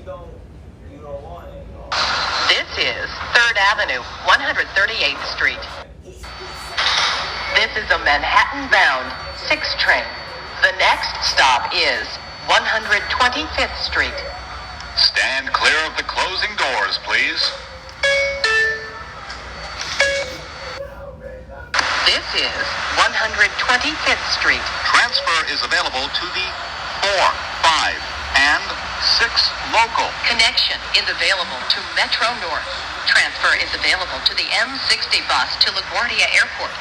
This is 3rd Avenue, 138th Street. This is a Manhattan-bound 6 train. The next stop is 125th Street. Stand clear of the closing doors, please. This is 125th Street. Transfer is available to the 4, 5, and 6 local. Connection is available to Metro North. Transfer is available to the M60 bus to LaGuardia Airport.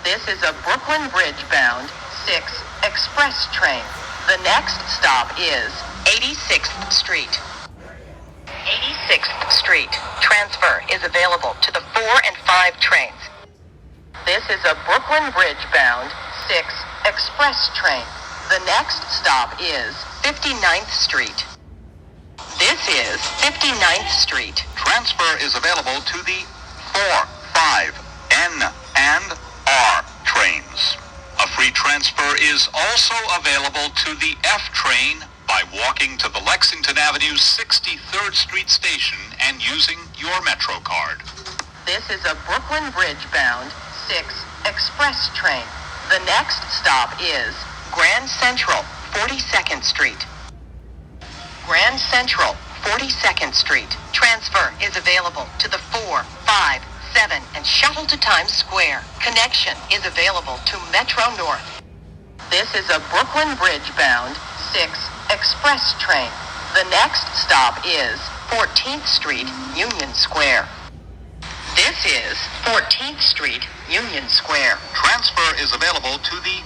This is a Brooklyn Bridge-bound 6 express train. The next stop is 86th Street. 86th Street. Transfer is available to the 4 and 5 trains. This is a Brooklyn Bridge-bound 6 express train. The next stop is 59th Street. This is 59th Street. Transfer is available to the 4, 5, N, and R trains. A free transfer is also available to the F train by walking to the Lexington Avenue 63rd Street station and using your Metro card. This is a Brooklyn Bridge-bound 6 express train. The next stop is Grand Central, 42nd Street. Grand Central, 42nd Street. Transfer is available to the 4, 5, 7, and shuttle to Times Square. Connection is available to Metro North. This is a Brooklyn Bridge-bound 6 express train. The next stop is 14th Street, Union Square. This is 14th Street, Union Square. Transfer is available to the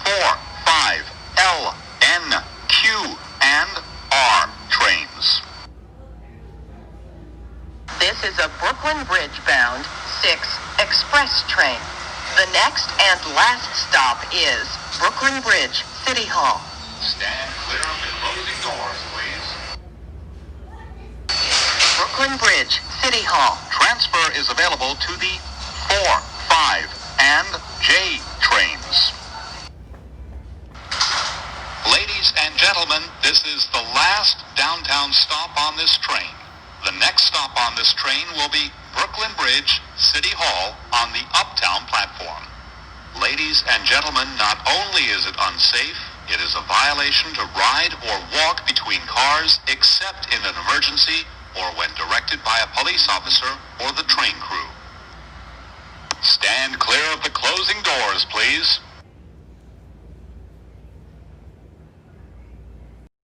4, 5, L, N, Q, and R trains. This is a Brooklyn Bridge-bound 6 express train. The next and last stop is Brooklyn Bridge City Hall. Stand clear of the closing doors, please. Brooklyn Bridge City Hall. Transfer is available to the 4, 5, and J trains. Ladies and gentlemen, this is the last downtown stop on this train. The next stop on this train will be Brooklyn Bridge City Hall on the Uptown platform. Ladies and gentlemen, not only is it unsafe, it is a violation to ride or walk between cars except in an emergency or when directed by a police officer or the train crew. Stand clear of the closing doors, please.